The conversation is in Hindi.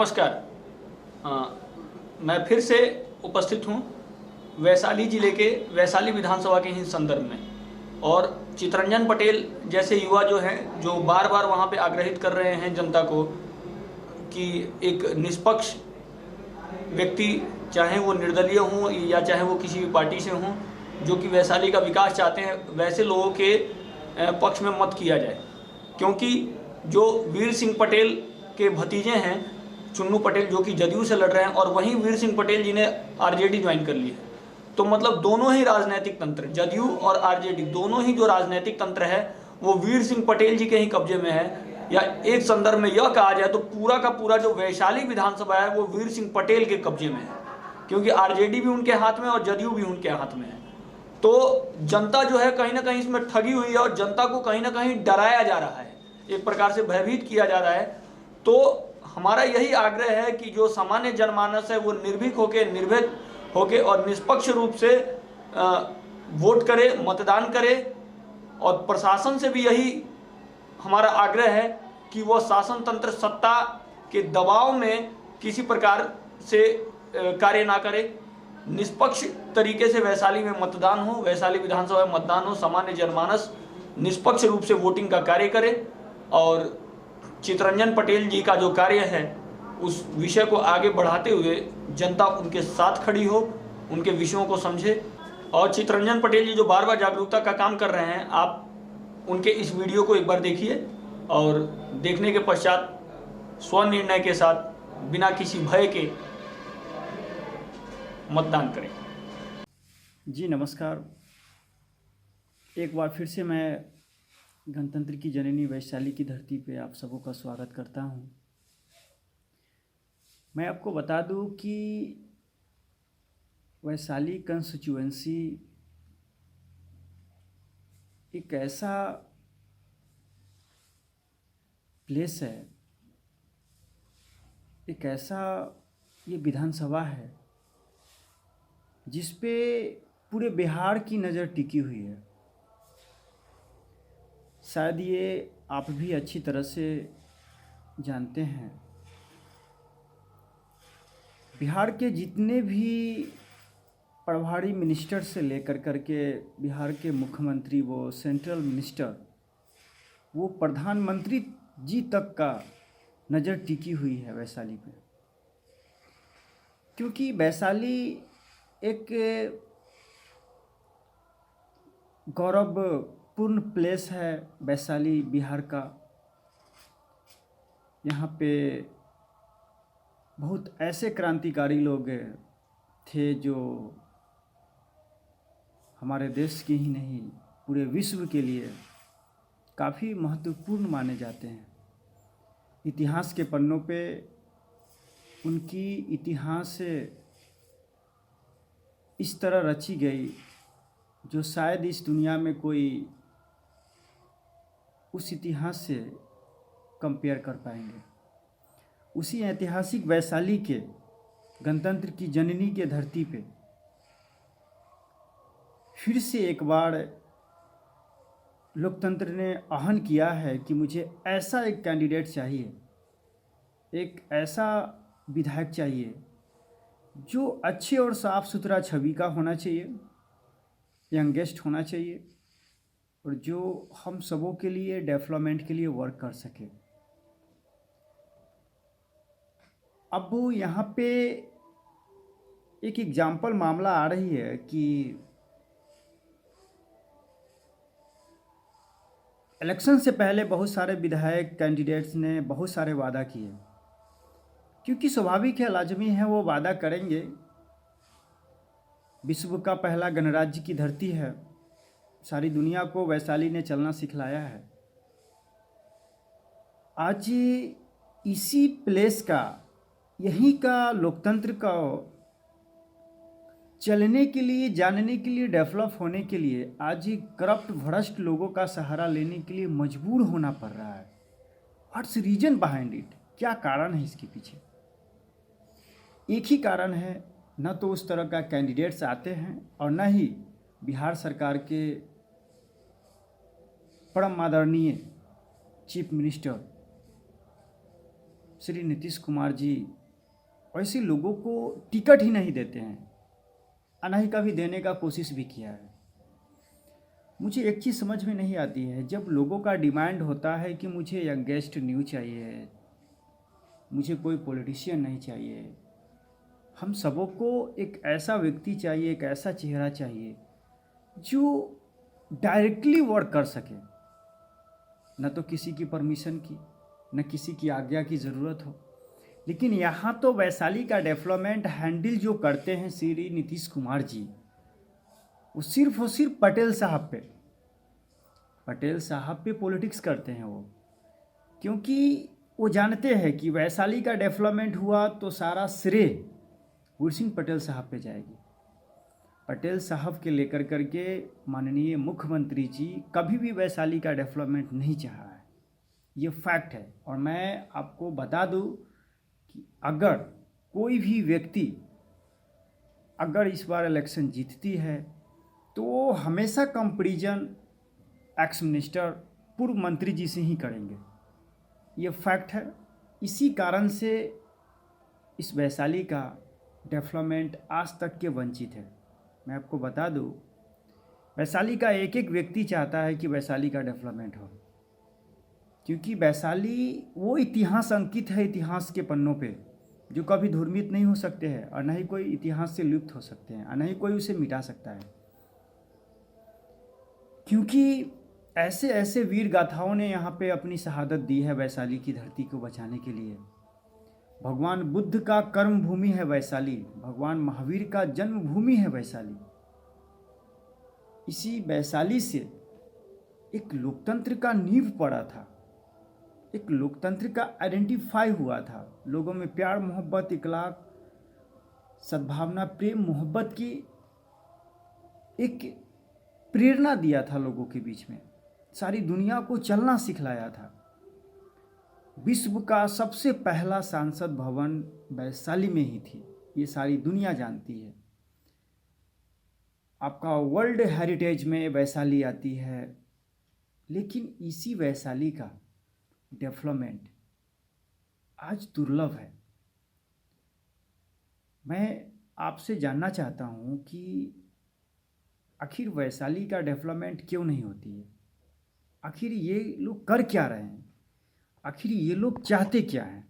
नमस्कार। अ, मैं फिर से उपस्थित हूँ वैशाली जिले के वैशाली विधानसभा के ही संदर्भ में, और चितरंजन पटेल जैसे युवा जो हैं, जो बार बार वहाँ पे आग्रहित कर रहे हैं जनता को कि एक निष्पक्ष व्यक्ति, चाहे वो निर्दलीय हों या चाहे वो किसी भी पार्टी से हों, जो कि वैशाली का विकास चाहते हैं, वैसे लोगों के पक्ष में मत किया जाए। क्योंकि जो वीर सिंह पटेल के भतीजे हैं चुन्नू पटेल, जो कि जदयू से लड़ रहे हैं, और वहीं वीर सिंह पटेल जी ने आरजेडी ज्वाइन कर ली है। तो मतलब दोनों ही राजनीतिक तंत्र, जदयू और आरजेडी, दोनों ही जो राजनीतिक तंत्र है वो वीर सिंह पटेल जी के ही कब्जे में है। या एक संदर्भ में यह कहा जाए तो पूरा का पूरा जो वैशाली विधानसभा है वो वीर सिंह पटेल के कब्जे में है, क्योंकि आरजेडी भी उनके हाथ में और जदयू भी उनके हाथ में है। तो जनता जो है कहीं ना कहीं इसमें ठगी हुई है, और जनता को कहीं ना कहीं डराया जा रहा है, एक प्रकार से भयभीत किया जा रहा है। तो हमारा यही आग्रह है कि जो सामान्य जनमानस है वो निर्भीक होके, निर्भय होके और निष्पक्ष रूप से वोट करे, मतदान करे। और प्रशासन से भी यही हमारा आग्रह है कि वो शासन तंत्र सत्ता के दबाव में किसी प्रकार से कार्य ना करे। निष्पक्ष तरीके से वैशाली में मतदान हो, वैशाली विधानसभा में मतदान हो, सामान्य जनमानस निष्पक्ष रूप से वोटिंग का कार्य करे, और चितरंजन पटेल जी का जो कार्य है उस विषय को आगे बढ़ाते हुए जनता उनके साथ खड़ी हो, उनके विषयों को समझे। और चितरंजन पटेल जी जो बार बार जागरूकता का काम कर रहे हैं, आप उनके इस वीडियो को एक बार देखिए, और देखने के पश्चात स्वनिर्णय के साथ बिना किसी भय के मतदान करें। जी नमस्कार। एक बार फिर से मैं गणतंत्र की जननी वैशाली की धरती पे आप सबों का स्वागत करता हूं। मैं आपको बता दूं कि वैशाली कंस्टिट्यूएंसी एक ऐसा प्लेस है, एक ऐसा ये विधानसभा है जिस पे पूरे बिहार की नज़र टिकी हुई है। शायद ये आप भी अच्छी तरह से जानते हैं, बिहार के जितने भी प्रभारी मिनिस्टर से लेकर करके बिहार के मुख्यमंत्री, वो सेंट्रल मिनिस्टर, वो प्रधानमंत्री जी तक का नज़र टिकी हुई है वैशाली पे। क्योंकि वैशाली एक गौरवपूर्ण प्लेस है, वैशाली बिहार का। यहाँ पे बहुत ऐसे क्रांतिकारी लोग थे जो हमारे देश के ही नहीं पूरे विश्व के लिए काफ़ी महत्वपूर्ण माने जाते हैं। इतिहास के पन्नों पे उनकी इतिहास इस तरह रची गई जो शायद इस दुनिया में कोई उस इतिहास से कंपेयर कर पाएंगे। उसी ऐतिहासिक वैशाली के गणतंत्र की जननी के धरती पे फिर से एक बार लोकतंत्र ने आह्वान किया है कि मुझे ऐसा एक कैंडिडेट चाहिए, एक ऐसा विधायक चाहिए जो अच्छे और साफ सुथरा छवि का होना चाहिए, यंगेस्ट होना चाहिए, और जो हम सबों के लिए डेवलपमेंट के लिए वर्क कर सके। अब वो यहाँ पे एक एग्जाम्पल मामला आ रही है कि इलेक्शन से पहले बहुत सारे विधायक कैंडिडेट्स ने बहुत सारे वादा किए, क्योंकि स्वाभाविक है, लाजमी है, वो वादा करेंगे। विश्व का पहला गणराज्य की धरती है, सारी दुनिया को वैशाली ने चलना सिखलाया है। आज इसी प्लेस का, यहीं का लोकतंत्र का चलने के लिए, जानने के लिए, डेवलप होने के लिए आज करप्ट भ्रष्ट लोगों का सहारा लेने के लिए मजबूर होना पड़ रहा है। What's reason behind it? क्या कारण है इसके पीछे? एक ही कारण है, न तो उस तरह का कैंडिडेट्स आते हैं और न ही बिहार सरकार के परम आदरणीय चीफ मिनिस्टर श्री नीतीश कुमार जी ऐसे लोगों को टिकट ही नहीं देते हैं, और ना ही कभी देने का कोशिश भी किया है। मुझे एक चीज़ समझ में नहीं आती है, जब लोगों का डिमांड होता है कि मुझे यंगेस्ट न्यू चाहिए, मुझे कोई पॉलिटिशियन नहीं चाहिए, हम सबों को एक ऐसा व्यक्ति चाहिए, एक ऐसा चेहरा चाहिए जो डायरेक्टली वर्क कर सके, न तो किसी की परमिशन की, न किसी की आज्ञा की ज़रूरत हो। लेकिन यहाँ तो वैशाली का डेवलपमेंट हैंडल जो करते हैं श्री नीतीश कुमार जी, वो सिर्फ और सिर्फ पटेल साहब पे पॉलिटिक्स करते हैं वो, क्योंकि वो जानते हैं कि वैशाली का डेवलपमेंट हुआ तो सारा श्रेय गुरसिंह पटेल साहब पे जाएगी। पटेल साहब के लेकर करके माननीय मुख्यमंत्री जी कभी भी वैशाली का डेवलपमेंट नहीं चाहा है, ये फैक्ट है। और मैं आपको बता दूं कि अगर कोई भी व्यक्ति अगर इस बार इलेक्शन जीतती है तो वो हमेशा कंपैरिजन एक्स मिनिस्टर पूर्व मंत्री जी से ही करेंगे, ये फैक्ट है। इसी कारण से इस वैशाली का डेवलपमेंट आज तक के वंचित है। मैं आपको बता दूं, वैशाली का एक एक व्यक्ति चाहता है कि वैशाली का डेवलपमेंट हो, क्योंकि वैशाली वो इतिहास अंकित है इतिहास के पन्नों पे, जो कभी धूर्मित नहीं हो सकते हैं और न ही कोई इतिहास से लुप्त हो सकते हैं और न ही कोई उसे मिटा सकता है। क्योंकि ऐसे ऐसे वीर गाथाओं ने यहाँ पे अपनी शहादत दी है वैशाली की धरती को बचाने के लिए। भगवान बुद्ध का कर्म भूमि है वैशाली, भगवान महावीर का जन्म भूमि है वैशाली। इसी वैशाली से एक लोकतंत्र का नींव पड़ा था, एक लोकतंत्र का आइडेंटिफाई हुआ था। लोगों में प्यार मोहब्बत, इखलाक, सद्भावना, प्रेम मोहब्बत की एक प्रेरणा दिया था लोगों के बीच में, सारी दुनिया को चलना सिखलाया था। विश्व का सबसे पहला संसद भवन वैशाली में ही थी, ये सारी दुनिया जानती है। आपका वर्ल्ड हेरिटेज में वैशाली आती है। लेकिन इसी वैशाली का डेवलपमेंट आज दुर्लभ है। मैं आपसे जानना चाहता हूँ कि आखिर वैशाली का डेवलपमेंट क्यों नहीं होती है? आखिर ये लोग कर क्या रहे हैं? आखिर ये लोग चाहते क्या हैं?